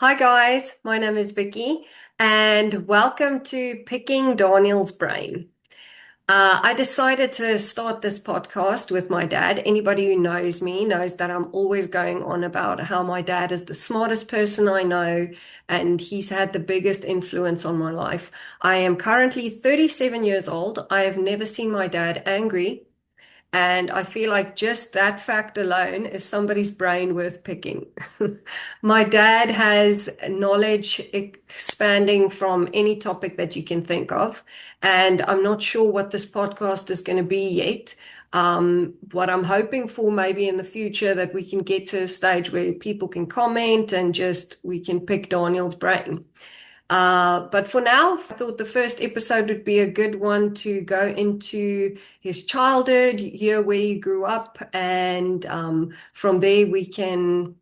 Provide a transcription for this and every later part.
Hi guys, my name is Vicky and welcome to Picking Daniel's Brain. I decided to start this podcast with my dad. Anybody who knows me knows that I'm always going on about how my dad is the smartest person I know and he's had the biggest influence on my life. I am currently 37 years old. I have never seen my dad angry. And I feel like just that fact alone is somebody's brain worth picking. My dad has knowledge expanding from any topic that you can think of. And I'm not sure what this podcast is going to be yet. What I'm hoping for maybe in the future that we can get to a stage where people can comment and just we can pick Daniel's brain. But for now, I thought the first episode would be a good one to go into his childhood, hear where he grew up, and from there we can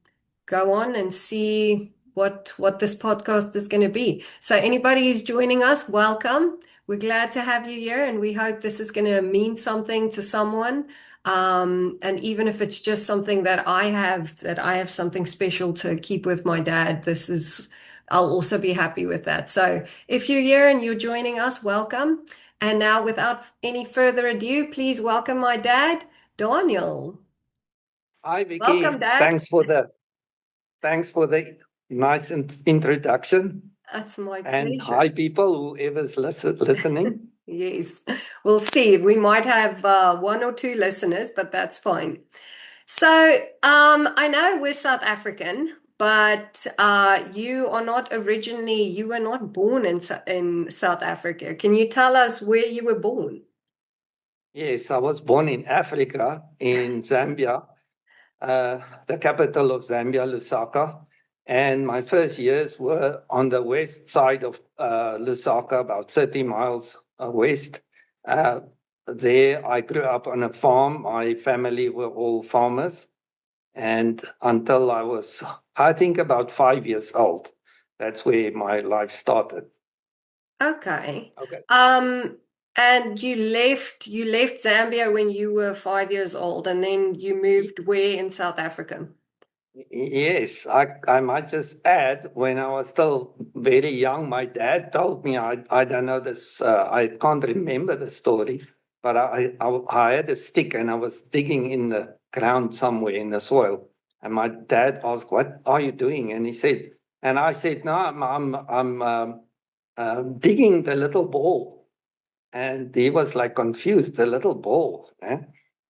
go on and see what this podcast is going to be. So anybody who's joining us, welcome. We're glad to have you here, and we hope this is going to mean something to someone. And even if it's just something that I have something special to keep with my dad, I'll also be happy with that. So if you're here and you're joining us, welcome. And now, without any further ado, please welcome my dad, Daniel. Hi, Welcome, Vicky. Dad. Thanks for the nice introduction. That's my And pleasure. hi, people, whoever's listening. Yes, we'll see. We might have one or two listeners, but that's fine. So, I know we're South African, but you were not born in South Africa. Can you tell us where you were born? Yes, I was born in Africa, in Zambia, the capital of Zambia, Lusaka. And my first years were on the west side of Lusaka, about 30 miles west. Uh, there, I grew up on a farm. My family were all farmers. And until I was, I think, about 5 years old, that's where my life started. Okay. Okay. Um, and you left Zambia when you were 5 years old, and then you moved where in South Africa? Yes, I might just add, when I was still very young, my dad told me, I don't know this, I can't remember the story, but I had a stick and I was digging in the ground somewhere in the soil. And my dad asked, "What are you doing?" And he said, and I said, "No, I'm digging the little ball." And he was like confused, the little ball. Eh?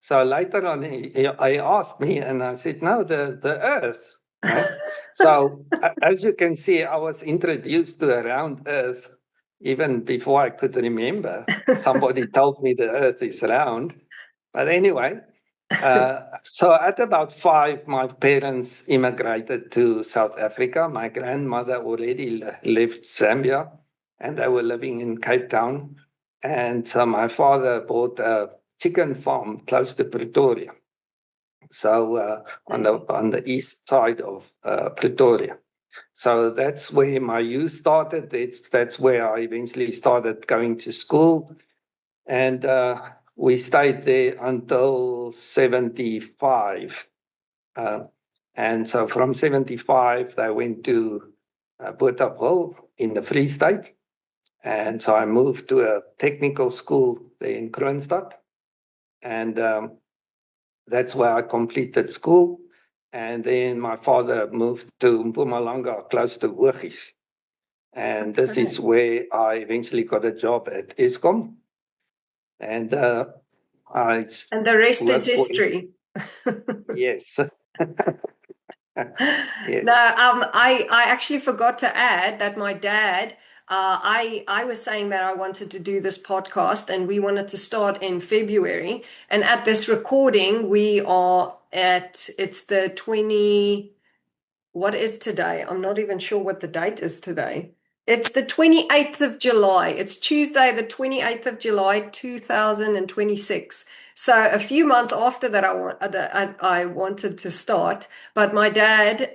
So later on, I asked me, and I said, "No, the Earth." Eh? So as you can see, I was introduced to a round Earth even before I could remember. Somebody told me the Earth is round. But anyway, so at about 5, my parents immigrated to South Africa. My grandmother already left Zambia, and they were living in Cape Town. And my father bought a chicken farm close to Pretoria, so on the east side of Pretoria. So that's where my youth started. That's where I eventually started going to school, and we stayed there until 75. Uh, and so from 75, they went to Bothaville in the Free State. And so I moved to a technical school there in Kroonstad. And that's where I completed school. And then my father moved to Mpumalanga, close to Hooghies. And this is Okay. where I eventually got a job at Eskom. And I And the rest is worked for it. history. Yes. No, Yes. I actually forgot to add that my dad, I was saying that I wanted to do this podcast and we wanted to start in February. And at this recording, it's the 20, what is today? I'm not even sure what the date is today. It's the 28th of July. It's Tuesday, the 28th of July, 2026. So a few months after that, I wanted to start, but my dad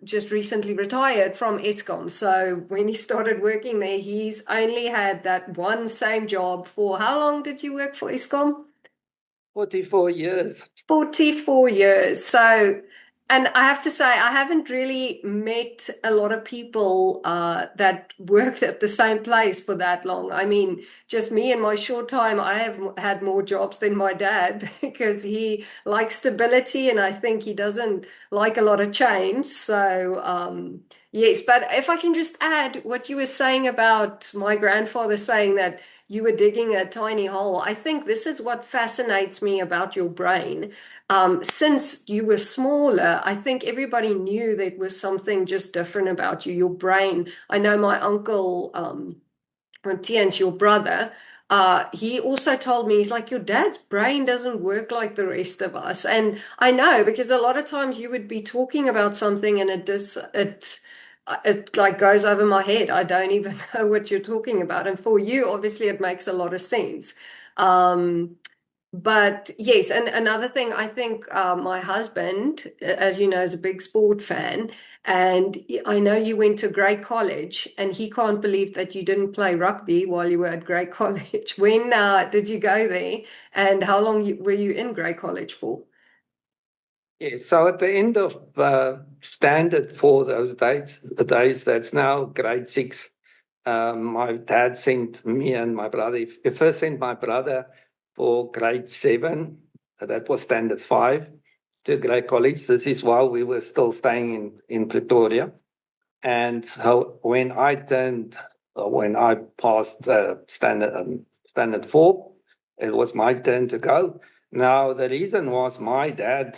just recently retired from Eskom. So when he started working there, he's only had that one same job for how long did you work for Eskom? 44 years. 44 years. So And I have to say, I haven't really met a lot of people that worked at the same place for that long. I mean, just me in my short time, I have had more jobs than my dad because he likes stability and I think he doesn't like a lot of change. So, yes, but if I can just add what you were saying about my grandfather saying that you were digging a tiny hole, I think this is what fascinates me about your brain. Since you were smaller, I think everybody knew there was something just different about you, your brain. I know my uncle, Tien's your brother, he also told me, he's like, your dad's brain doesn't work like the rest of us. And I know because a lot of times you would be talking about something and it like goes over my head. I don't even know what you're talking about. And for you, obviously, it makes a lot of sense. Um, but yes, and another thing, I think my husband, as you know, is a big sport fan, and I know you went to Grey College, and he can't believe that you didn't play rugby while you were at Grey College. When did you go there, and how long were you in Grey College for? Yes, so at the end of standard four, those days, the days that's now grade six, my dad sent me and my brother. He first sent my brother for grade seven. That was standard five to grade college. This is while we were still staying in Pretoria. And so when I passed standard four, it was my turn to go. Now the reason was my dad.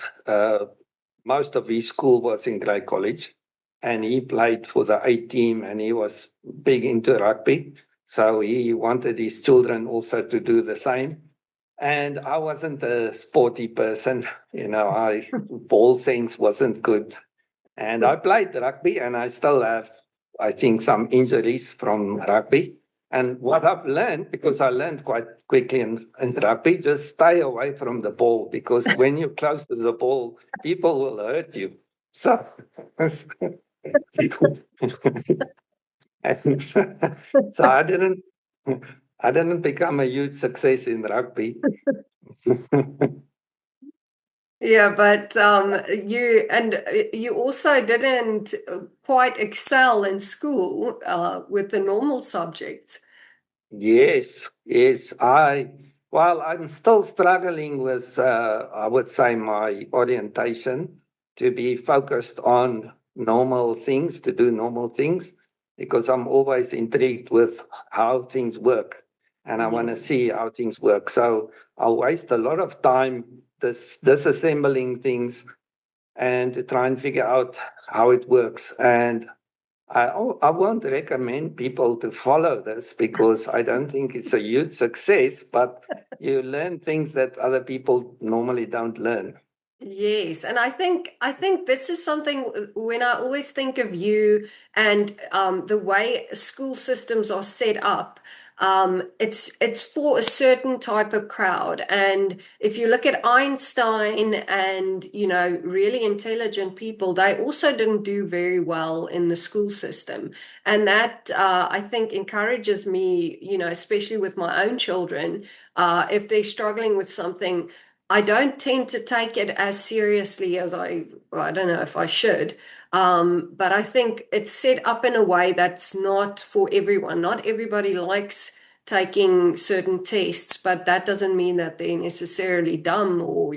Most of his school was in Grey College, and he played for the A team, and he was big into rugby. So he wanted his children also to do the same. And I wasn't a sporty person, I ball sense wasn't good. And I played rugby and I still have, I think, some injuries from rugby. And what I've learned, because I learned quite quickly in rugby, just stay away from the ball because when you're close to the ball, people will hurt you. So, and so I didn't become a huge success in rugby. Yeah, but you also didn't quite excel in school with the normal subjects. Yes, yes. I'm still struggling with, I would say, my orientation to be focused on normal things, to do normal things, because I'm always intrigued with how things work and I want to Yeah. see how things work. So I'll waste a lot of time disassembling things and to try and figure out how it works. And I won't recommend people to follow this because I don't think it's a huge success, but you learn things that other people normally don't learn. Yes, and I think this is something when I always think of you and the way school systems are set up, it's for a certain type of crowd. And if you look at Einstein and really intelligent people, they also didn't do very well in the school system, and that I think encourages me, especially with my own children, if they're struggling with something. I don't tend to take it as seriously as well, I don't know if I should, but I think it's set up in a way that's not for everyone. Not everybody likes taking certain tests, but that doesn't mean that they're necessarily dumb or,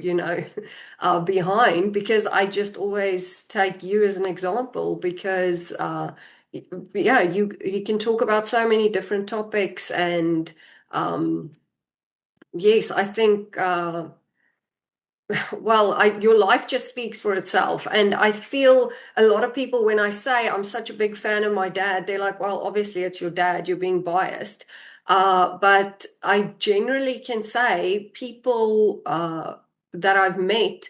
behind, because I just always take you as an example because, yeah, you can talk about so many different topics and, yes, I think, well, your life just speaks for itself. And I feel a lot of people, when I say I'm such a big fan of my dad, they're like, well, obviously it's your dad, you're being biased. But I generally can say people that I've met,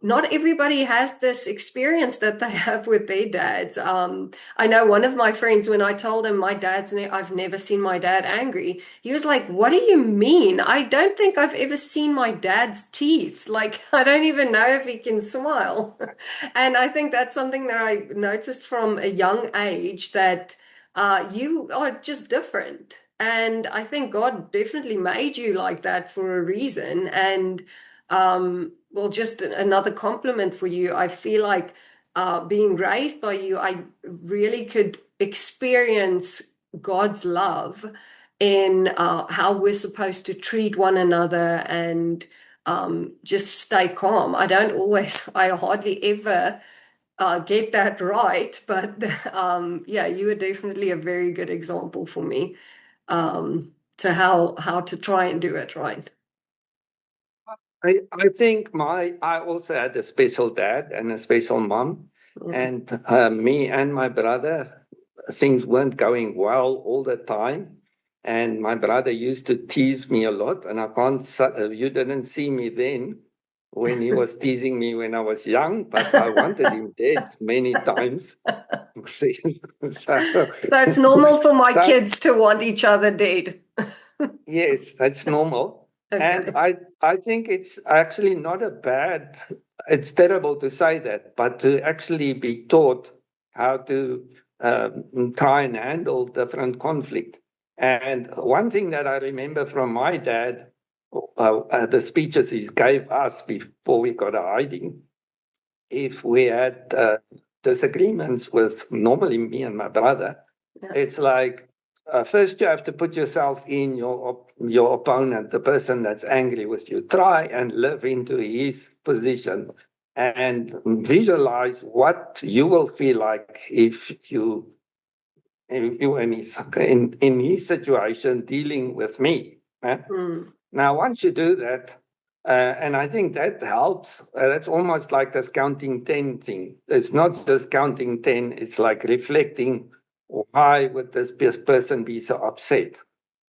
not everybody has this experience that they have with their dads. I know one of my friends, when I told him I've never seen my dad angry, he was like, "What do you mean? I don't think I've ever seen my dad's teeth. Like, I don't even know if he can smile." And I think that's something that I noticed from a young age that you are just different. And I think God definitely made you like that for a reason. And Well, just another compliment for you. I feel like being raised by you, I really could experience God's love in how we're supposed to treat one another and just stay calm. I don't always, I hardly ever get that right, but yeah, you were definitely a very good example for me to how to try and do it right. I think I also had a special dad and a special mom, Mm. and me and my brother, things weren't going well all the time, and my brother used to tease me a lot, and I can't. You didn't see me then when he was teasing me when I was young, but I wanted him dead many times. so, So it's normal for my so kids to want each other dead. yes, that's normal. And Okay. I think it's actually not a bad, it's terrible to say that, but to actually be taught how to try and handle different conflict. And one thing that I remember from my dad, the speeches he gave us before we got a hiding, if we had disagreements with normally me and my brother, Yeah. it's like first you have to put yourself in your opponent, the person that's angry with you. Try and live into his position and visualize what you will feel like if you in his situation dealing with me. Eh? Mm. Now, once you do that, and I think that helps, that's almost like this counting 10 thing. It's not just counting 10, it's like reflecting why would this person be so upset?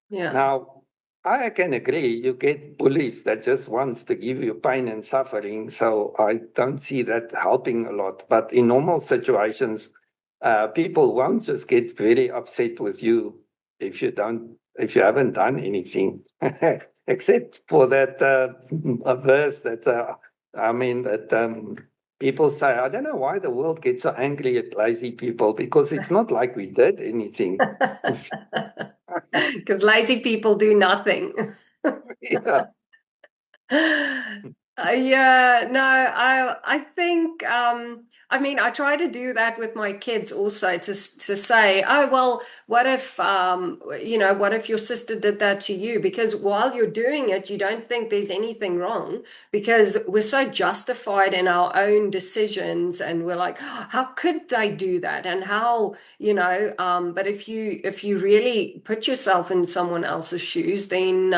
Yeah. Now, I can agree, you get bullies that just wants to give you pain and suffering, so I don't see that helping a lot. But in normal situations, people won't just get very upset with you if you haven't done anything, except for that a verse that I mean that people say, I don't know why the world gets so angry at lazy people because it's not like we did anything. Because lazy people do nothing. Yeah. Yeah, no, I think I mean I try to do that with my kids also to say, oh well, what if what if your sister did that to you? Because while you're doing it, you don't think there's anything wrong because we're so justified in our own decisions and we're like, "Oh, how could they do that? And how, but if you really put yourself in someone else's shoes, then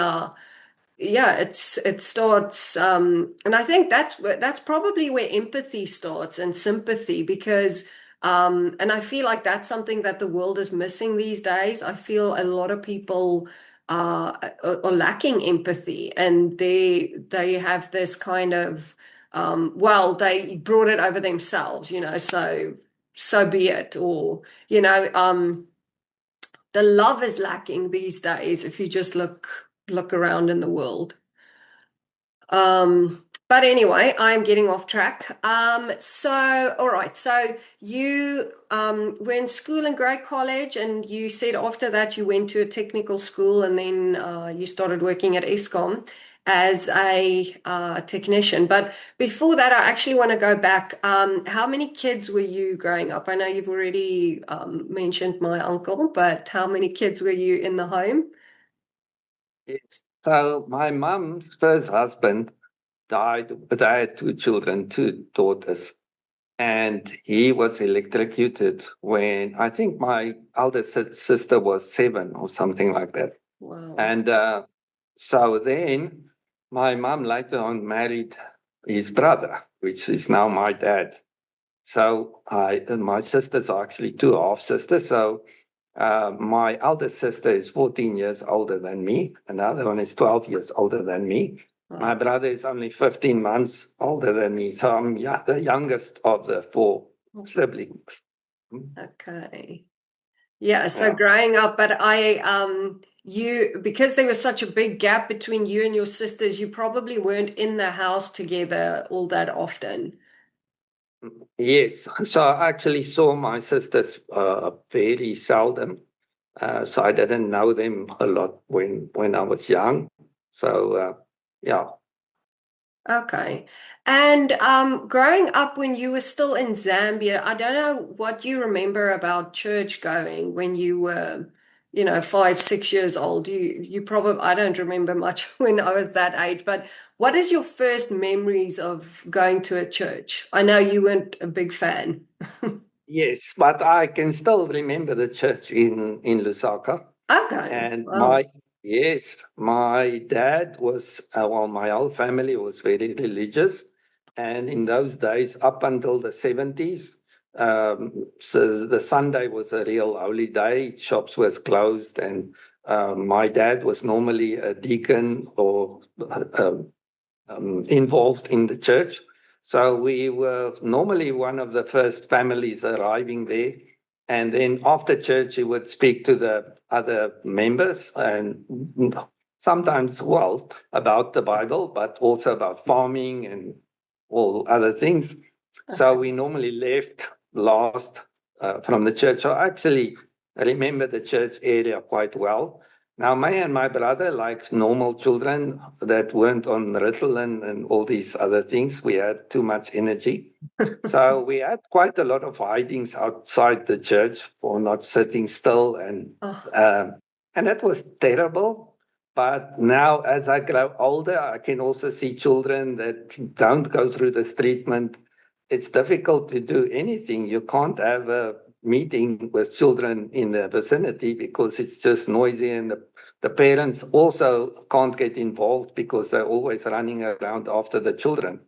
yeah, it starts and I think that's probably where empathy starts and sympathy because and I feel like that's something that the world is missing these days. I feel a lot of people are lacking empathy and they have this kind of well, they brought it over themselves, so be it. Or the love is lacking these days if you just look around in the world. But anyway, I'm getting off track. So all right, so you were in school in Grey College, and you said after that you went to a technical school, and then you started working at ESCOM as a technician. But before that, I actually want to go back. How many kids were you growing up? I know you've already mentioned my uncle, but how many kids were you in the home? Yes. So my mom's first husband died, but I had two children, two daughters, and he was electrocuted when I think my eldest sister was 7 or something like that. Wow. And so then my mom later on married his brother, which is now my dad. So I and my sisters are actually two half sisters. So my eldest sister is 14 years older than me. Another one is 12 years older than me. My Wow. brother is only 15 months older than me. So I'm the youngest of the four siblings. Mm. Okay. Yeah, so Yeah. growing up, but you, because there was such a big gap between you and your sisters, you probably weren't in the house together all that often. Yes. So I actually saw my sisters very seldom. So I didn't know them a lot when I was young. So yeah. Okay. And growing up when you were still in Zambia, I don't know what you remember about church going when you were, 5, 6 years old. You probably I don't remember much when I was that age, but what is your first memories of going to a church? I know you weren't a big fan. Yes, but I can still remember the church in Lusaka. Okay. And Wow. yes, my dad was, well, my whole family was very religious. And in those days, up until the 70s, so the Sunday was a real holy day. Shops was closed, and my dad was normally a deacon or involved in the church. So we were normally one of the first families arriving there. And then after church, he would speak to the other members and sometimes, well, about the Bible, but also about farming and all other things. So Okay. we normally left last from the church. So I actually remember the church area quite well. Now, me and my brother, like normal children that weren't on Ritalin and all these other things, we had too much energy. So we had quite a lot of hidings outside the church for not sitting still, Oh, um, and that was terrible. But now, as I grow older, I can also see children that don't go through this treatment. It's difficult to do anything. You can't have a meeting with children in the vicinity because it's just noisy, and the parents also can't get involved because they're always running around after the children.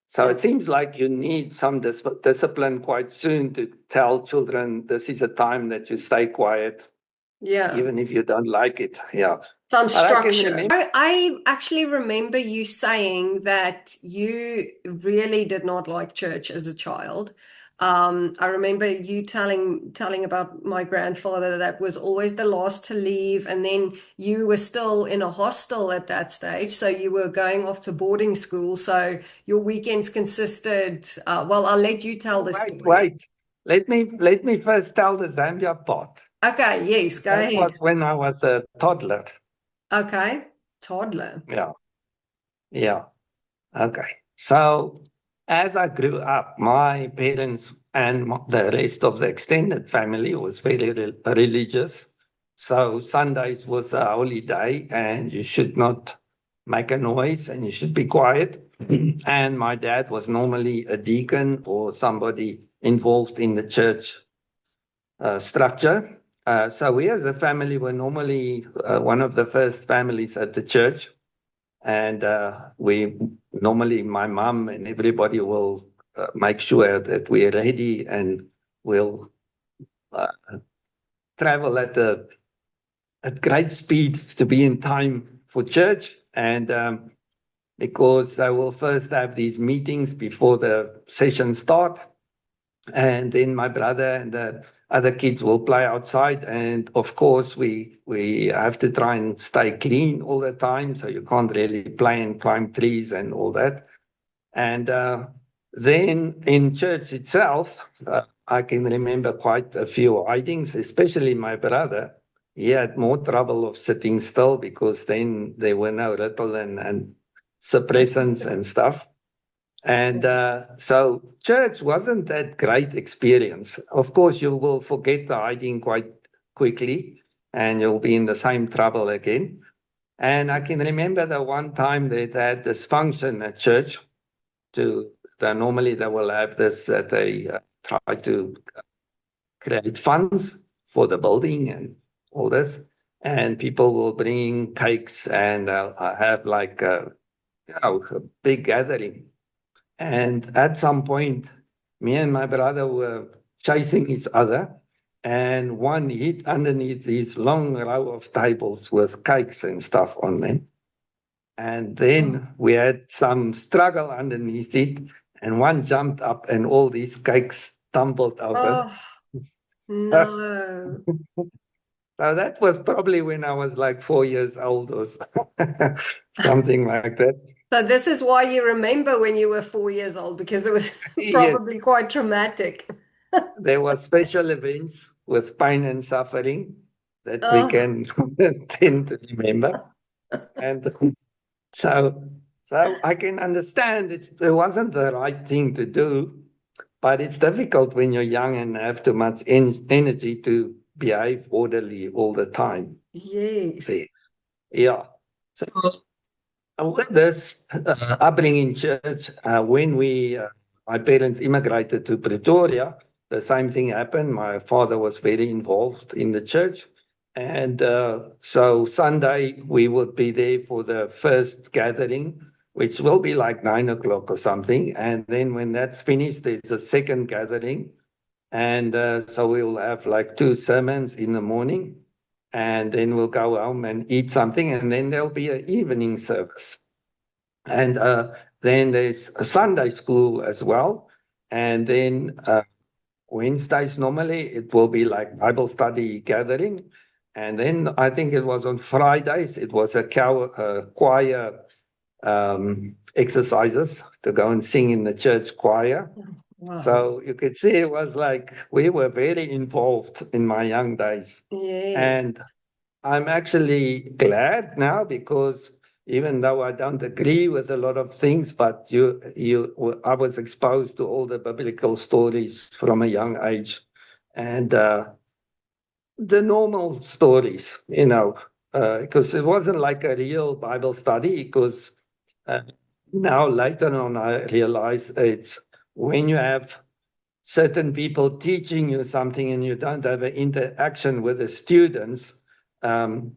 So yeah. it seems like you need some discipline quite soon to tell children this is a time that you stay quiet, Yeah. even if you don't like it. Yeah. Some But I can structure. remember. I actually remember you saying that you really did not like church as a child. I remember you telling about my grandfather that was always the last to leave, and then you were still in a hostel at that stage, so you were going off to boarding school. So your weekends consisted. Well, I'll let you tell Oh, the wait, story. wait. Let me first tell the Zambia part. Okay, yes, go That ahead. was when I was a toddler. Okay, toddler. Yeah. Yeah. Okay. So as I grew up, my parents and the rest of the extended family was very religious. So Sundays was a holy day and you should not make a noise and you should be quiet. And my dad was normally a deacon or somebody involved in the church structure. So we as a family were normally one of the first families at the church. And we normally, my mom and everybody will make sure that we're ready and we'll uh, travel at great speed to be in time for church. And because I will first have these meetings before the session start, and then my brother and the other kids will play outside. And of course, we have to try and stay clean all the time, so you can't really play and climb trees and all that. And then in church itself, I can remember quite a few hidings, especially my brother. He had more trouble of sitting still because then there were no Ritalin and suppressants and stuff. And so church wasn't that great experience. Of course, you will forget the hiding quite quickly and you'll be in the same trouble again. And I can remember the one time they had this function at church to normally they will have this that they try to create funds for the building and all this, and people will bring cakes and have like a big gathering. And at some point, me and my brother were chasing each other, and one hit underneath these long row of tables with cakes and stuff on them. And then we had some struggle underneath it, and one jumped up, and all these cakes tumbled over. Oh, So no. that was probably when I was like 4 years old or something like that. So this is why you remember when you were 4 years old, because it was Yes, probably quite traumatic. there were special events with pain and suffering that we Oh, can tend to remember. And so So I can understand it wasn't the right thing to do, but it's difficult when you're young and have too much energy to behave orderly all the time. Yes. There. Yeah. So with this upbringing in church, when my parents immigrated to Pretoria, the same thing happened. My father was very involved in the church. And so Sunday, we would be there for the first gathering, which will be like 9 o'clock or something. And then when that's finished, there's a second gathering. And so we'll have like two sermons in the morning. And then we'll go home and eat something. And then there'll be an evening service. And then there's a Sunday school as well. And then Wednesdays, normally it will be like Bible study gathering. And then I think it was on Fridays, it was a choir exercises to go and sing in the church choir. Wow. So you could see it was like we were very involved in my young days. Yeah. And I'm actually glad now because even though I don't agree with a lot of things, but I was exposed to all the biblical stories from a young age, and the normal stories, because it wasn't like a real Bible study. Because uh, now later on, I realize it's when you have certain people teaching you something and you don't have an interaction with the students, um,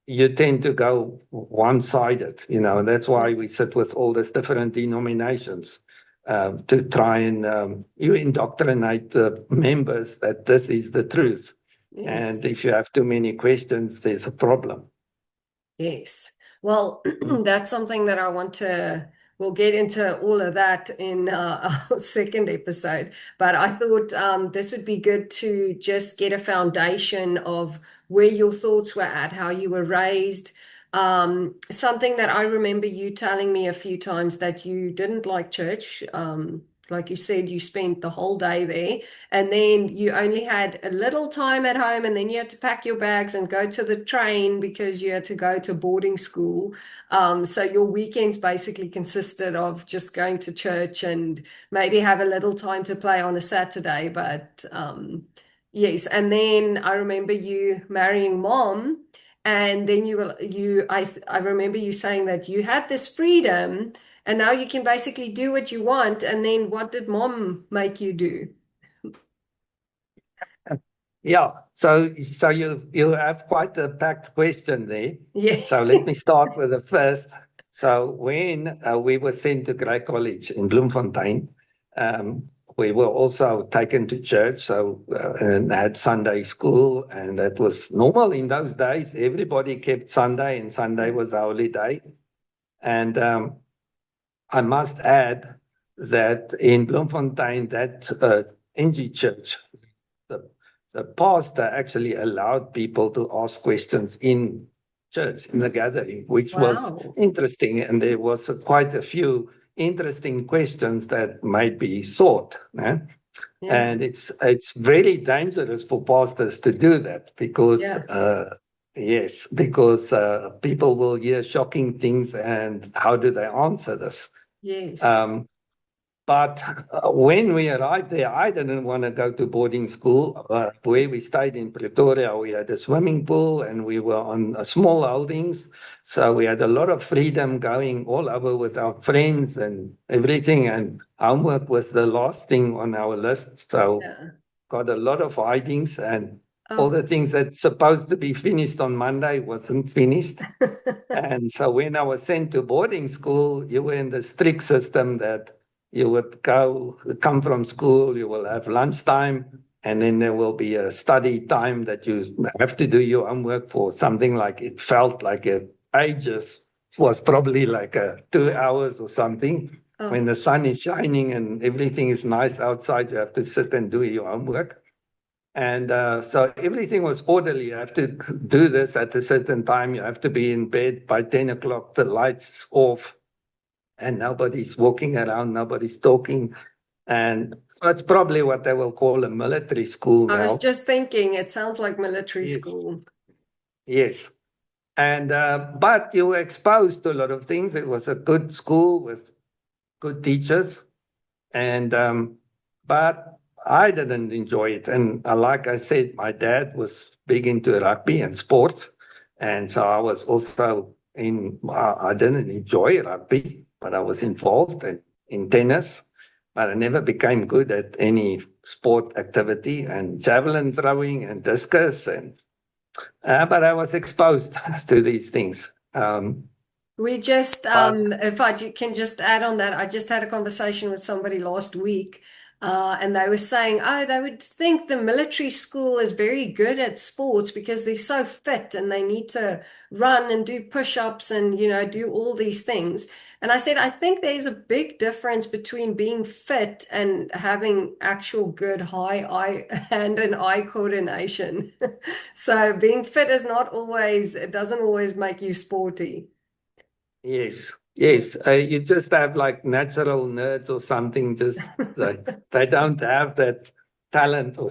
you tend to go one-sided. That's why we sit with all these different denominations to try and you indoctrinate the members that this is the truth. Yes. And if you have too many questions, there's a problem. Yes. Well, that's something that we'll get into all of that in our second episode. But I thought this would be good to just get a foundation of where your thoughts were at, how you were raised. Something that I remember you telling me a few times that you didn't like church. Like you said, you spent the whole day there. And then you only had a little time at home, and then you had to pack your bags and go to the train because you had to go to boarding school. So your weekends basically consisted of just going to church and maybe have a little time to play on a Saturday. But yes, and then I remember you marrying mom. And then I remember you saying that you had this freedom and now you can basically do what you want. And then what did mom make you do? Yeah. So you have quite a packed question there. Yeah. So let me start with the first. So when we were sent to Grey College in Bloemfontein, um, we were also taken to church. So and had Sunday school, and that was normal in those days. Everybody kept Sunday, and Sunday Yeah. was a holiday. And I must add that in Bloemfontein, that NG Church, the, the pastor actually allowed people to ask questions in church, in the gathering, which was Wow. interesting. And there was quite a few interesting questions that might be sought. Yeah. And it's very dangerous for pastors to do that because Yeah. yes, because people will hear shocking things, and how do they answer this? Yes. Um, but when we arrived there, I didn't want to go to boarding school. Where we stayed in Pretoria, we had a swimming pool and we were on small holdings. So we had a lot of freedom going all over with our friends and everything. And homework was the last thing on our list. So Yeah. got a lot of hidings, and all Oh. the things that's supposed to be finished on Monday wasn't finished. And so when I was sent to boarding school, you were in the strict system that you would come from school, you will have lunchtime, and then there will be a study time that you have to do your homework for something like it felt like ages. It was probably like 2 hours or something. When Oh. the sun is shining and everything is nice outside, you have to sit and do your homework. And so everything was orderly. You have to do this at a certain time. You have to be in bed by 10 o'clock, the lights off, and nobody's walking around, nobody's talking. And that's probably what they will call a military school I was now. just thinking, it sounds like military Yes. school. Yes. And but you were exposed to a lot of things. It was a good school with good teachers, and but I didn't enjoy it. And like I said, my dad was big into rugby and sports, and so I was also in. I didn't enjoy rugby, but I was involved in tennis. But I never became good at any sport activity and javelin throwing and discus and but I was exposed to these things. We just, But if can just add on that, I just had a conversation with somebody last week, and they were saying, oh, they would think the military school is very good at sports because they're so fit and they need to run and do push-ups and, do all these things. And I said, I think there's a big difference between being fit and having actual good high eye hand and eye coordination. So being fit is not always, it doesn't always make you sporty. yes, Yeah. yes, you just have like natural nerds or something. Just they don't have that talent or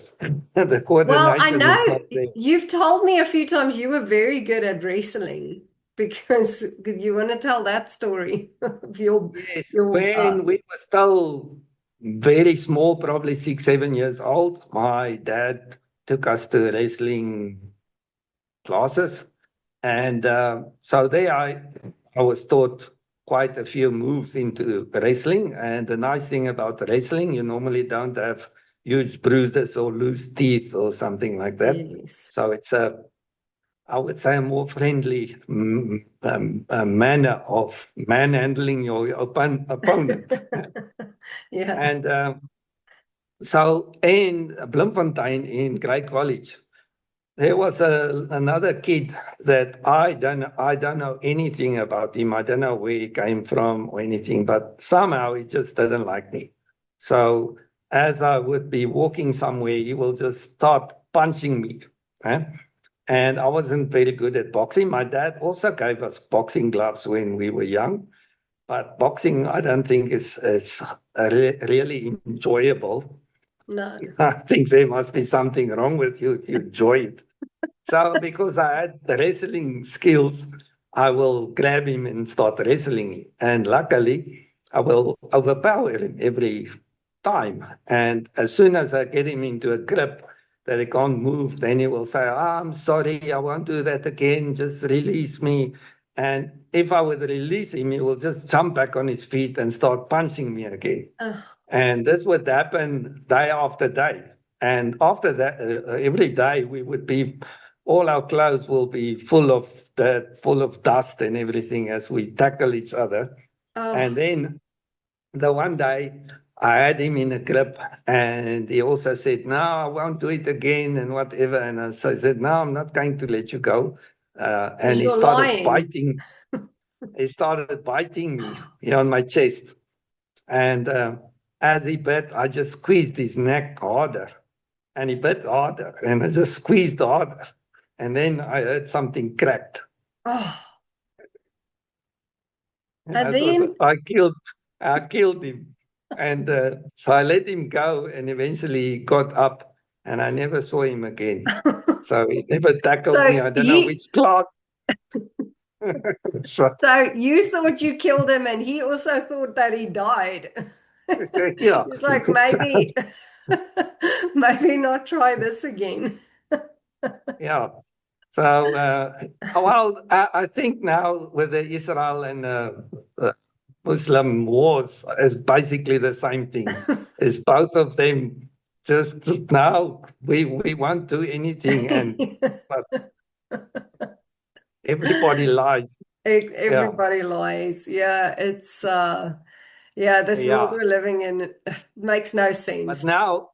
the Well, I coordination is not know there. you've told me a few times you were very good at wrestling because you want to tell that story of Yes, your when we were still very small, probably 6, 7 years old, my dad took us to wrestling classes. And so there I was taught quite a few moves into wrestling. And the nice thing about wrestling, you normally don't have huge bruises or loose teeth or something like that. yes. So it's I would say, a more friendly manner of manhandling your opponent. Yeah. And so in Bloemfontein in Grey College, there was another kid that I don't know anything about him. I don't know where he came from or anything, but somehow he just didn't like me. So as I would be walking somewhere, he will just start punching me. eh? And I wasn't very good at boxing. My dad also gave us boxing gloves when we were young, but boxing I don't think is really enjoyable. No. I think there must be something wrong with you if you enjoy it. So because I had the wrestling skills, I will grab him and start wrestling him. And luckily, I will overpower him every time. And as soon as I get him into a grip that he can't move, then he will say, I'm sorry, I won't do that again. Just release me. And if I would release him, he will just jump back on his feet and start punching me again. Oh, And this would happen day after day. And after that, every day we would be, all our clothes will be full of that, full of dust and everything as we tackle each other. And oh, then the one day I had him in a grip and he also said, no, I won't do it again and whatever. And I said, no, I'm not going to let you go. And because he you're started lying. biting, he started biting me, on my chest. And as he bit, I just squeezed his neck harder. And he bit harder. And I just squeezed harder. And then I heard something cracked. Oh, And and I thought, then I killed him. And so I let him go. And eventually he got up. And I never saw him again. So he never tackled me. so I don't know he which class. So, so you thought you killed him and he also thought that he died. yeah. He's like, maybe maybe not try this again. Yeah. So, well, I think now with the Israel and Muslim wars is basically the same thing. Is both of them just now we won't do anything, and but everybody lies. Yeah, Everybody lies. Yeah, it's yeah, this world yeah. we're living in makes no But sense. now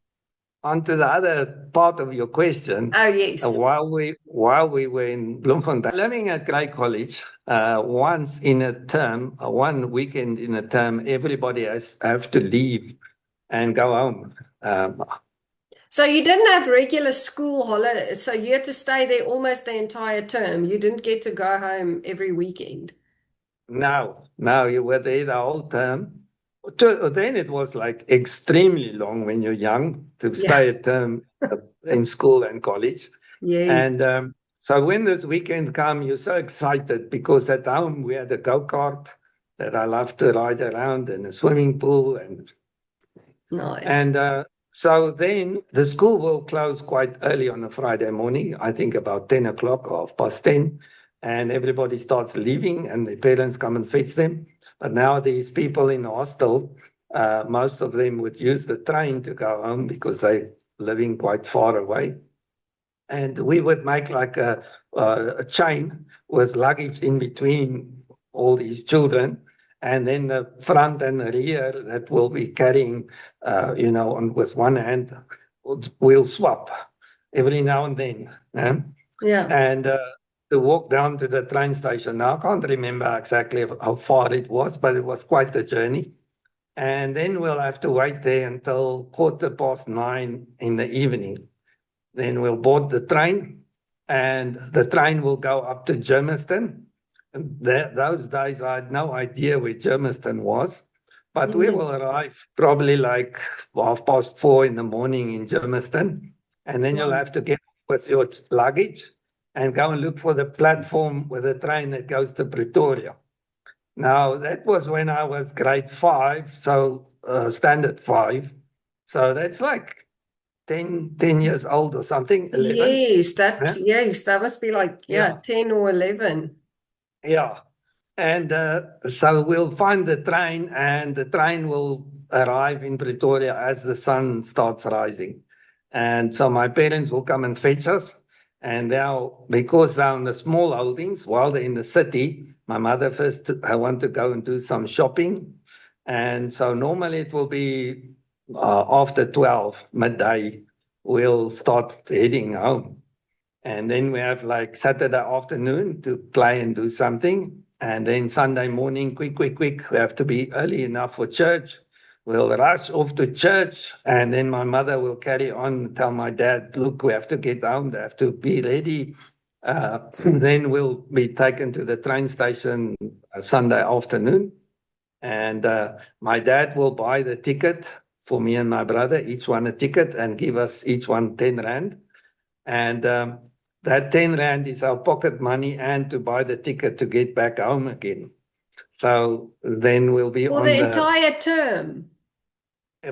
on to the other part of your question. Oh, yes. While we were in Bloemfontein, learning at Grey College, once in a term, one weekend in a term, everybody has have to leave and go home. So you didn't have regular school holidays, so you had to stay there almost the entire term. You didn't get to go home every weekend. Now you were there the whole term. Then it was like extremely long when you're young to Yeah. stay a term in school and college. Yes. And So when this weekend come, you're so excited because at home we had a go-kart that I love to ride around and a swimming pool Nice. and so then the school will close quite early on a Friday morning, I think about 10 o'clock or 10:30, and everybody starts leaving and the parents come and fetch them. But now these people in the hostel, most of them would use the train to go home because they're living quite far away. And we would make like a chain with luggage in between all these children. And then the front and the rear that will be carrying, on with one hand, we'll swap every now and then. Yeah. And to walk down to the train station. Now, I can't remember exactly how far it was, but it was quite a journey. And then we'll have to wait there until 9:15 in the evening. Then we'll board the train, and the train will go up to Germiston. And those days, I had no idea where Germiston was, but we will Yes. arrive probably like 4:30 in the morning in Germiston, and then you'll Wow. have to get with your luggage and go and look for the platform with the train that goes to Pretoria. Now, that was when I was grade 5, so standard 5. So that's like 10 years old or something, 11. Yeah. Yes, that must be like, yeah, Yeah. 10 or 11. Yeah. And so we'll find the train, and the train will arrive in Pretoria as the sun starts rising. And so my parents will come and fetch us. And now, because they're on the small holdings, while they're in the city, my mother first, I want to go and do some shopping. And so normally it will be after 12 midday, we'll start heading home. And then we have like Saturday afternoon to play and do something. And then Sunday morning, quick, quick, quick. We have to be early enough for church. We'll rush off to church. And then my mother will carry on, tell my dad, look, we have to get home. They have to be ready. Then we'll be taken to the train station Sunday afternoon. And my dad will buy the ticket for me and my brother, each one a ticket, and give us each one 10 Rand. And that 10 Rand is our pocket money and to buy the ticket to get back home again. So then we'll be For on the the, entire term.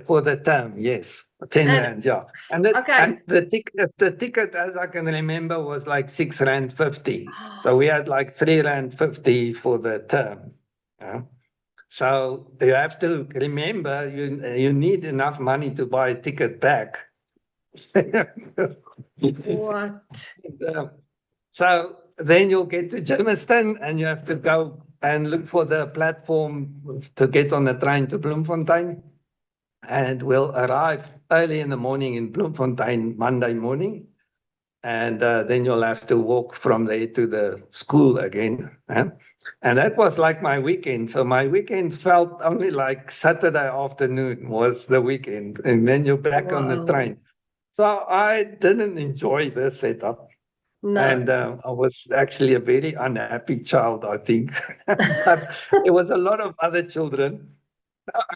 for the term, yes, 10 And Rand, yeah. And that, okay. and the ticket, as I can remember, was like 6 Rand 50. So we had like 3 Rand 50 for the term. Yeah. So you have to remember you need enough money to buy a ticket back. What? Uh, So then you'll get to Germiston and you have to go and look for the platform to get on the train to Bloemfontein. And we'll arrive early in the morning in Bloemfontein Monday morning. And then you'll have to walk from there to the school again. And that was like my weekend. So my weekend felt only like Saturday afternoon was the weekend. And then you're back on the Wow. train. So I didn't enjoy the setup. And No. I was actually a very unhappy child, I think. But there was a lot of other children.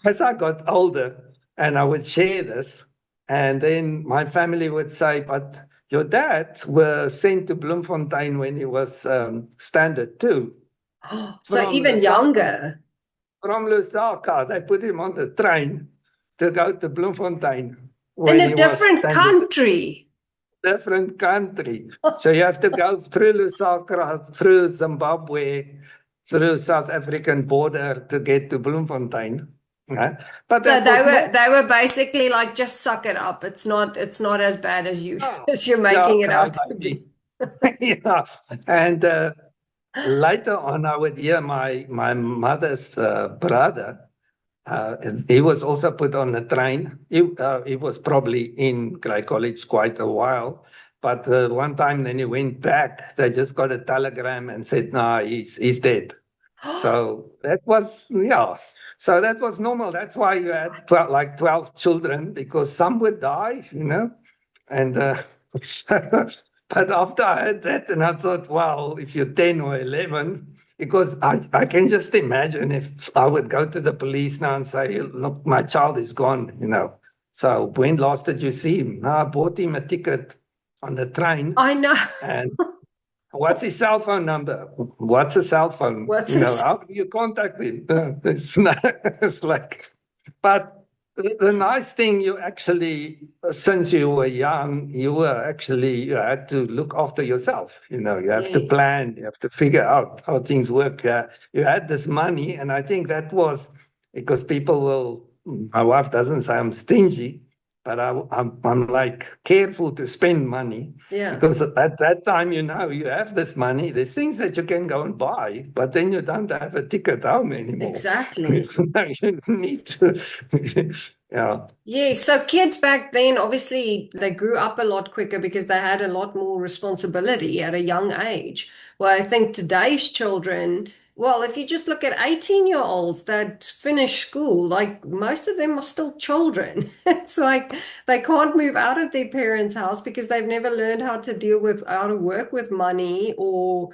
As I got older, and I would share this, and then my family would say, "But your dad was sent to Bloemfontein when he was standard two So from even Lusaka. younger From Lusaka, they put him on the train to go to Bloemfontein in when a he was different standard country. different country. So you have to go through Lusaka, through Zimbabwe, through South African border to get to Bloemfontein. Yeah. But So that was they normal. were basically like, just suck it up. It's not as bad as you Yeah, as you're yeah, making it okay, out to be. maybe. Yeah. And later on, I would hear my mother's brother. He was also put on the train. He was probably in Grey College quite a while. But one time then he went back. They just got a telegram and said, no, he's dead. So that was, yeah. So that was normal. That's why you had 12, like 12 children, because some would die. And but after I heard that, and I thought, wow, if you're 10 or 11, because I can just imagine if I would go to the police now and say, look, my child is gone. So when last did you see him? No, I bought him a ticket on the train, I know. and What's his cell phone number? What's a cell phone? What's this? How do you contact him? It's not, it's like, but the nice thing, you actually, since you were young, you had to look after yourself. You have to Yes, plan, you have to figure out how things work. You had this money, and I think that was because my wife doesn't say I'm stingy, but I'm like careful to spend money yeah, because at that time, you have this money, there's things that you can go and buy, but then you don't have a ticket home anymore. exactly. You need to, yeah, Yeah, so kids back then, obviously, they grew up a lot quicker because they had a lot more responsibility at a young age. Well, I think today's children, well, if you just look at 18-year-olds that finish school, like most of them are still children. It's like they can't move out of their parents' house because they've never learned how to work with money or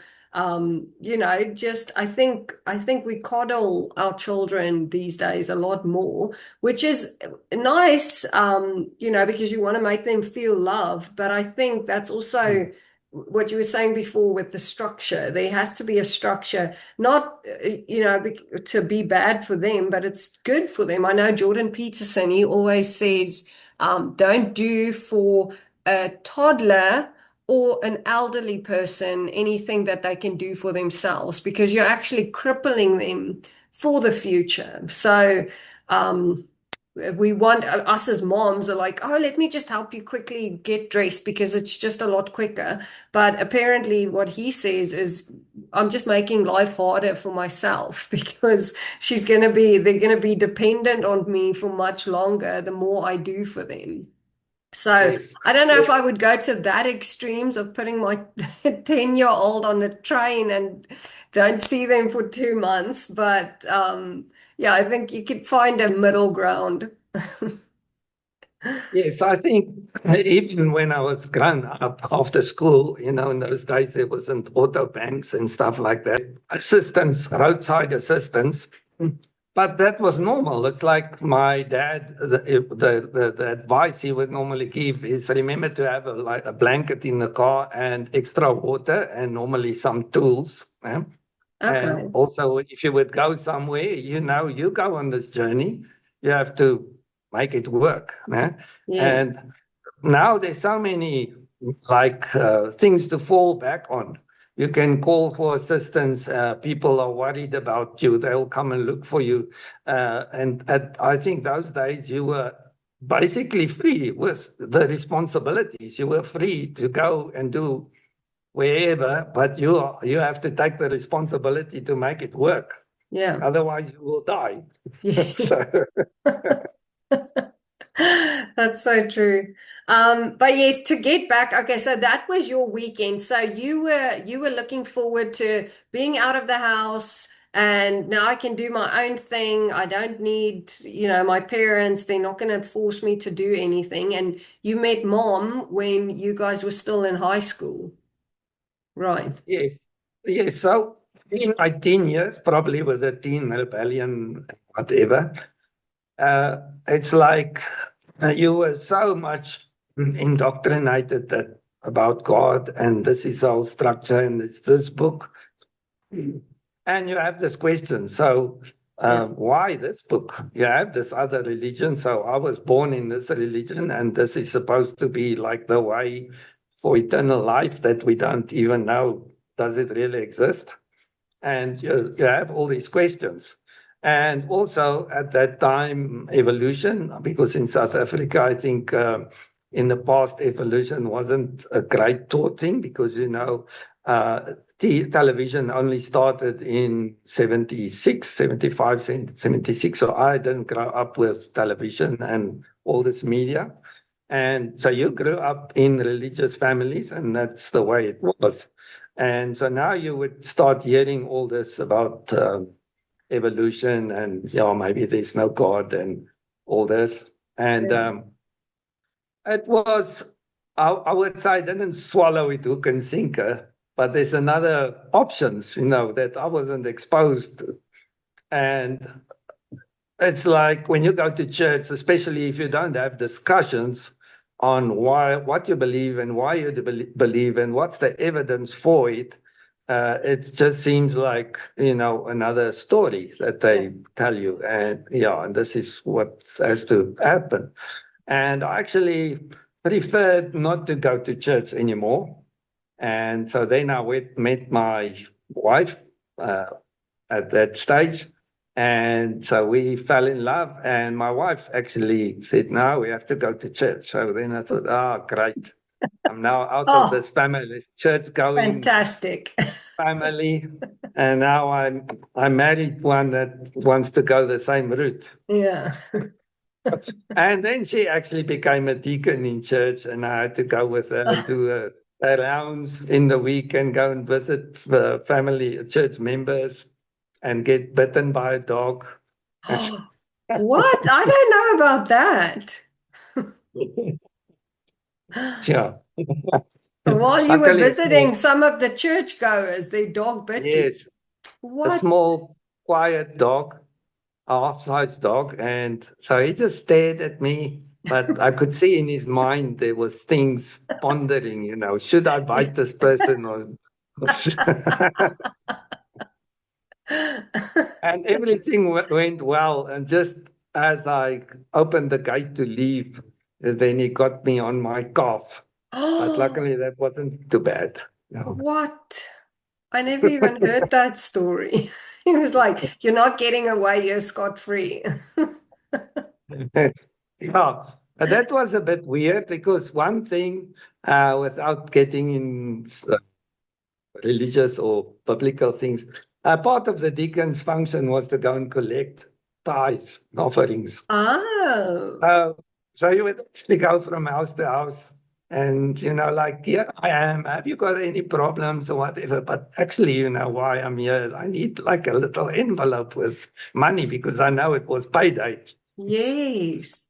just I think we coddle our children these days a lot more, which is nice, because you want to make them feel love. But I think that's also what you were saying before with the structure. There has to be a structure, not, to be bad for them, but it's good for them. I know Jordan Peterson, he always says, don't do for a toddler or an elderly person anything that they can do for themselves because you're actually crippling them for the future. So, we want us as moms are like, oh, let me just help you quickly get dressed because it's just a lot quicker. But apparently, what he says is, I'm just making life harder for myself because they're going to be dependent on me for much longer the more I do for them. So yes, I don't know if I yes. would go to that extremes of putting my 10-year-old on the train and don't see them for 2 months. But yeah, I think you could find a middle ground. Yes, I think even when I was grown up after school, in those days there wasn't auto banks and stuff like that. Assistance, roadside assistance. But that was normal. It's like my dad, the advice he would normally give is remember to have like a blanket in the car and extra water and normally some tools. And Okay. also, if you would go somewhere, you go on this journey, you have to make it work. Yeah. And now there's so many like things to fall back on. You can call for assistance. People are worried about you. They'll come and look for you. I think those days you were basically free with the responsibilities. You were free to go and do wherever, but you have to take the responsibility to make it work. Yeah. Otherwise, you will die. Yeah. So That's so true. But yes, to get back, okay, so that was your weekend. So you were looking forward to being out of the house and now I can do my own thing. I don't need, my parents, they're not going to force me to do anything. And you met mom when you guys were still in high school. Right. yes, yes. So in my teen years, probably with a teen rebellion, whatever, it's like you were so much indoctrinated about God and this is our structure and it's this book. And you have this question. So, Yeah. why this book? You have this other religion. So, I was born in this religion, and this is supposed to be like the way for eternal life that we don't even know. Does it really exist? And you have all these questions. And also at that time, evolution, because in South Africa, I think in the past, evolution wasn't a great taught thing because, uh, television only started in 76, 75, 76. So I didn't grow up with television and all this media. And so you grew up in religious families, and that's the way it was. And so now you would start hearing all this about evolution and, maybe there's no God and all this. And Yeah. it was, I would say, I didn't swallow it hook and sinker, but there's another options, that I wasn't exposed to. And it's like when you go to church, especially if you don't have discussions on what you believe and why you believe and what's the evidence for it, it just seems like, another story that Yeah. they tell you. And yeah, and this is what has to happen. And I actually preferred not to go to church anymore. And so then met my wife uh, at that stage. And so we fell in love. And my wife actually said, no, we have to go to church. So then I thought, oh, great. I'm now out of Oh, this family, church going fantastic. family. And now I married one that wants to go the same route. Yeah. And then she actually became a deacon in church, and I had to go with her and do a rounds in the week and go and visit the family, church members, and get bitten by a dog. What? I don't know about that. Yeah. While you were Luckily, a visiting small, some of the churchgoers, their dog bit you. yes, a What? small, quiet dog, a half-sized dog, and so he just stared at me. But I could see in his mind there was things pondering. Should I bite this person or? And everything went well. And just as I opened the gate to leave, then he got me on my calf. But Oh, luckily, that wasn't too bad. No. what? I never even heard that story. He was like, "You're not getting away, you're scot-free." Yeah, that was a bit weird because one thing, without getting in religious or biblical things, part of the deacon's function was to go and collect tithes and offerings. Oh, So, so you would actually go from house to house and, like, here I am. Have you got any problems or whatever? But actually, why I'm here. I need like a little envelope with money because I know it was payday. yes.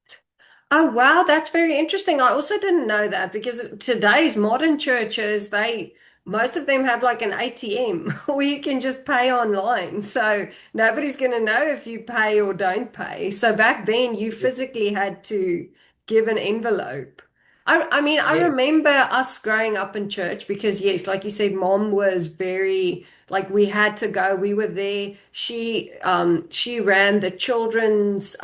Oh, wow, that's very interesting. I also didn't know that because today's modern churches, most of them have like an ATM where you can just pay online. So nobody's going to know if you pay or don't pay. So back then you physically had to give an envelope. I mean, I Yes. remember us growing up in church because yes, like you said, mom was very like we had to go. We were there. She ran the children's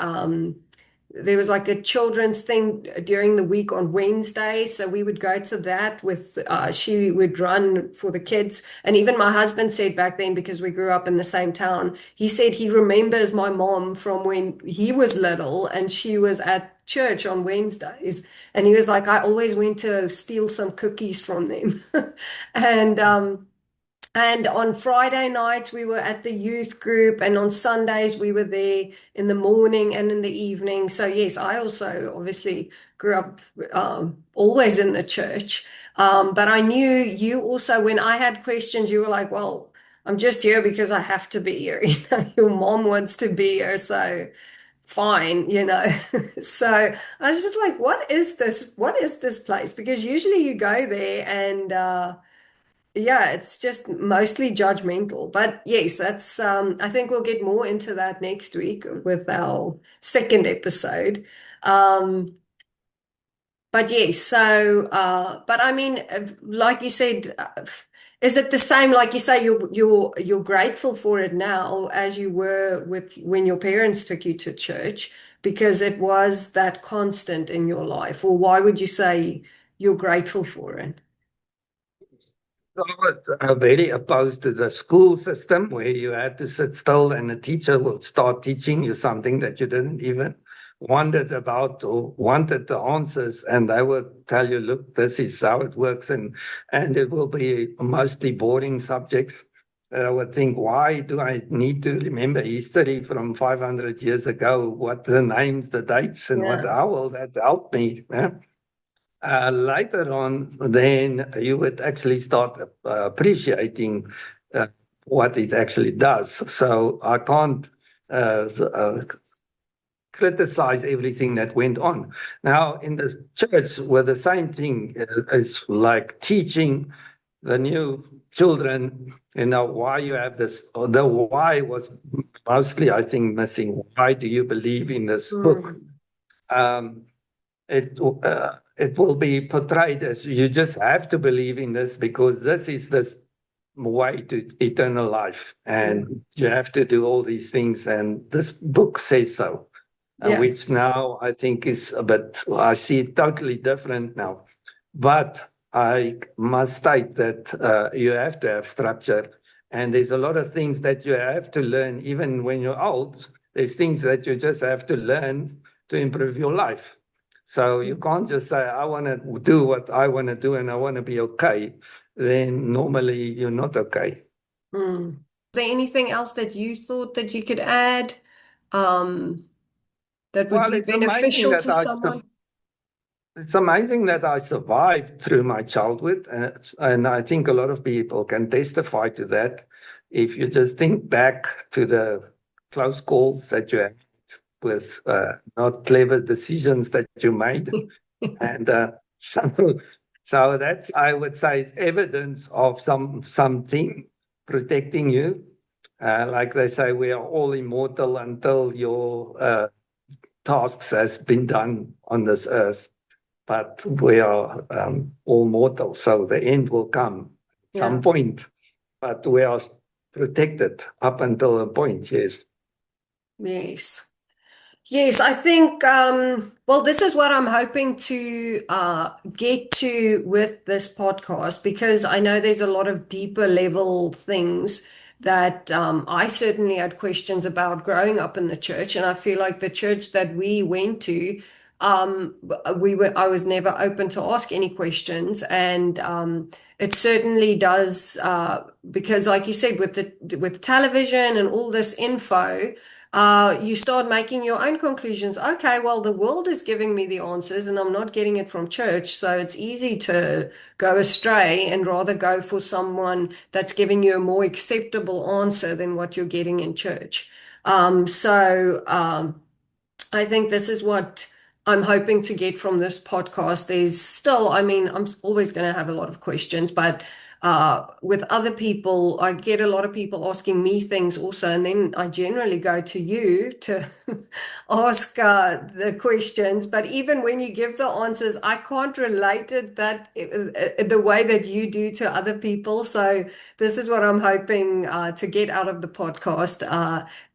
there was like a children's thing during the week on Wednesday. So we would go to that with, she would run for the kids. And even my husband said back then, because we grew up in the same town, he said he remembers my mom from when he was little and she was at church on Wednesdays. And he was like, I always went to steal some cookies from them. And, and on Friday nights, we were at the youth group, and on Sundays, we were there in the morning and in the evening. So, yes, I also obviously grew up always in the church. But I knew you also, when I had questions, you were like, well, I'm just here because I have to be here. Your mom wants to be here. So, fine. So I was just like, what is this? What is this place? Because usually you go there and, yeah, it's just mostly judgmental. But yes, that's I think we'll get more into that next week with our second episode. Um but yes, so but I mean like you said, is it the same like you say you're grateful for it now as you were with when your parents took you to church because it was that constant in your life, or why would you say you're grateful for it? I was very opposed to the school system where you had to sit still and the teacher would start teaching you something that you didn't even wondered about or wanted the answers. And they would tell you, look, this is how it works. And it will be mostly boring subjects. And I would think, why do I need to remember history from 500 years ago? What the names, the dates, and Yeah. how will that help me? Eh? Later on, then you would actually start appreciating uh, what it actually does. So I can't criticize everything that went on. Now, in the church, where the same thing is like teaching the new children, why you have this, or the why was mostly, I think, missing. Why do you believe in this book? Mm. Um, it it will be portrayed as you just have to believe in this because this is the way to eternal life, Yeah. and you have to do all these things, and this book says so. Yeah. Which now I think is a bit, I see it totally different now. But I must state that you have to have structure, and there's a lot of things that you have to learn, even when you're old. There's things that you just have to learn to improve your life. So you can't just say, I want to do what I want to do and I want to be okay. Then normally you're not okay. Mm. Is there anything else that you thought that you could add um, that would Well, be beneficial to someone? it's amazing that I survived through my childhood, and I think a lot of people can testify to that. If you just think back to the close calls that you had with not clever decisions that you made, and so that's, I would say, evidence of something protecting you. Like they say, we are all immortal until your tasks has been done on this earth, but we are all mortal, so the end will come at some Yeah. point. But we are protected up until a point, yes. Yes. Yes, I think, well, this is what I'm hoping to get to with this podcast because I know there's a lot of deeper level things that I certainly had questions about growing up in the church. And I feel like the church that we went to, I was never open to ask any questions. And it certainly does, because like you said, with television and all this info, you start making your own conclusions. Okay, well, the world is giving me the answers and I'm not getting it from church. So it's easy to go astray and rather go for someone that's giving you a more acceptable answer than what you're getting in church. I think this is what I'm hoping to get from this podcast. There's still, I mean, I'm always going to have a lot of questions, but with other people, I get a lot of people asking me things also, and then I generally go to you to ask the questions. But even when you give the answers, I can't relate it the way that you do to other people. So this is what I'm hoping to get out of the podcast.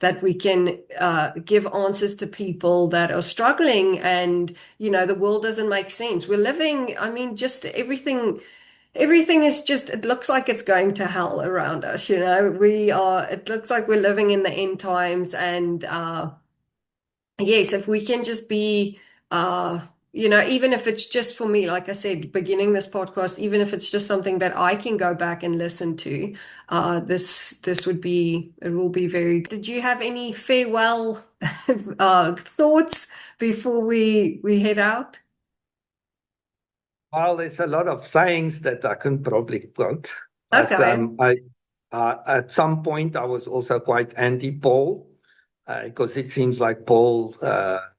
That we can give answers to people that are struggling and the world doesn't make sense. We're living, I mean, just everything is just, it looks like it's going to hell around us. It looks like we're living in the end times. And yes, if we can just be, uh, even if it's just for me, like I said, beginning this podcast, even if it's just something that I can go back and listen to, this would be, it will be very. Did you have any farewell thoughts before we head out? Well, there's a lot of sayings that I can probably quote, but Okay. I at some point I was also quite anti-Paul because it seems like Paul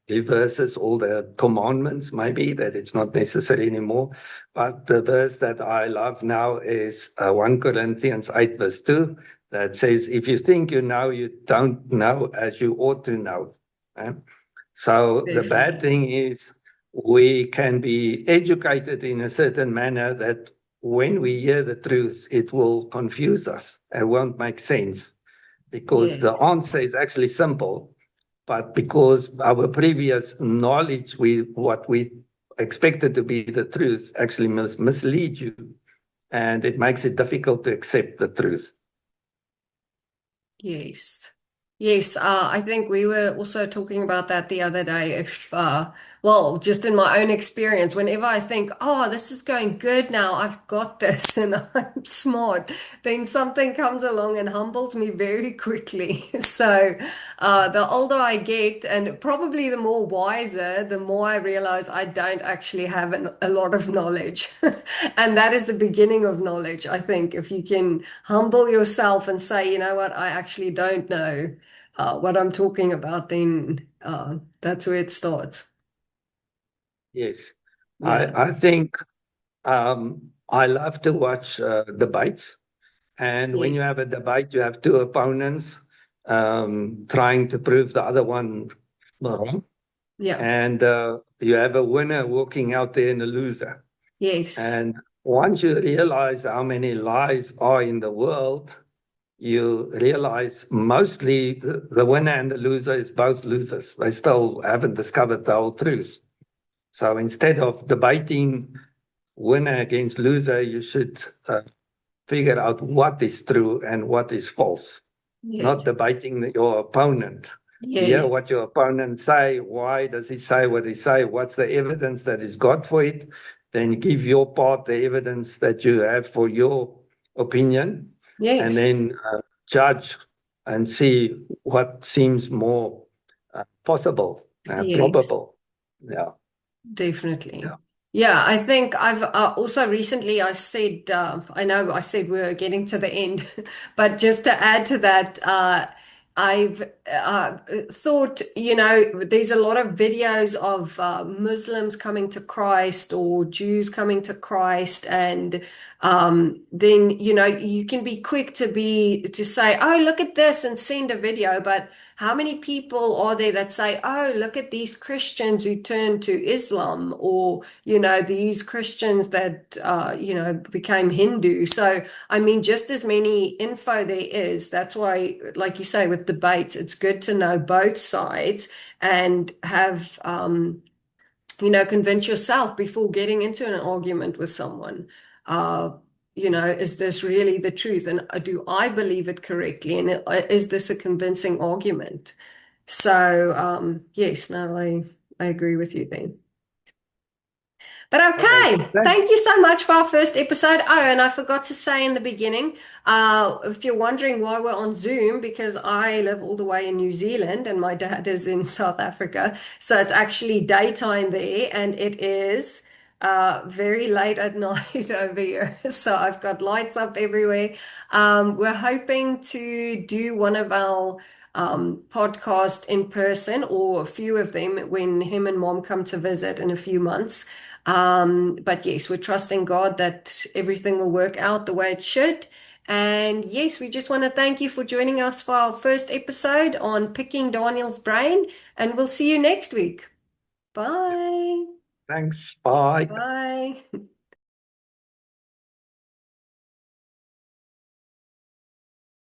reverses all the commandments, maybe that it's not necessary anymore. But the verse that I love now is 1 Corinthians 8, verse 2, that says, if you think you know, you don't know as you ought to know. Eh? So the bad Definitely. thing is we can be educated in a certain manner that when we hear the truth, it will confuse us. It won't make sense because Yeah. the answer is actually simple, but because our previous knowledge, what we expected to be the truth, actually mislead you, and it makes it difficult to accept the truth. Yes. Yes, I think we were also talking about that the other day. Well, just in my own experience, whenever I think, oh, this is going good now, I've got this and I'm smart, then something comes along and humbles me very quickly. So, the older I get, and probably the more wiser, the more I realize I don't actually have a lot of knowledge. And that is the beginning of knowledge, I think. If you can humble yourself and say, you know what, I actually don't know what I'm talking about, then that's where it starts. Yes. Yeah. I think I love to watch debates. And when you Yes. have a debate, you have two opponents trying to prove the other one wrong. Yeah. and you have a winner walking out there and a loser. Yes. And once you realize how many lies are in the world, you realize mostly the winner and the loser is both losers. They still haven't discovered the whole truth. So instead of debating winner against loser, you should figure out what is true and what is false, Yes. not debating your opponent. Hear what Yes. your opponent say. Why does he say what he say? What's the evidence that he's got for it? Then give your part the evidence that you have for your opinion, and Yes. then judge and see what seems more possible, Yes. probable. Yeah, Definitely. yeah. Yeah, I think I've also recently I said, I know I said we're getting to the end, but just to add to that, I've thought, there's a lot of videos of Muslims coming to Christ or Jews coming to Christ, and then, you can be quick to say, oh, look at this and send a video, but how many people are there that say, oh, look at these Christians who turned to Islam, or, these Christians that, became Hindu? So, I mean, just as many info there is. That's why, like you say, with debates, it's good to know both sides and have, convince yourself before getting into an argument with someone. Uh, is this really the truth? And do I believe it correctly? And is this a convincing argument? So, yes, no, I agree with you then. But Okay, okay, thank thanks. you so much for our first episode. Oh, and I forgot to say in the beginning, if you're wondering why we're on Zoom, because I live all the way in New Zealand and my dad is in South Africa. So it's actually daytime there and it is very late at night over here. So I've got lights up everywhere. We're hoping to do one of our podcast in person, or a few of them when him and mom come to visit in a few months. But yes, we're trusting God that everything will work out the way it should. And yes, we just want to thank you for joining us for our first episode on Picking Daniel's Brain, and we'll see you next week. Bye. Thanks. Bye. Bye.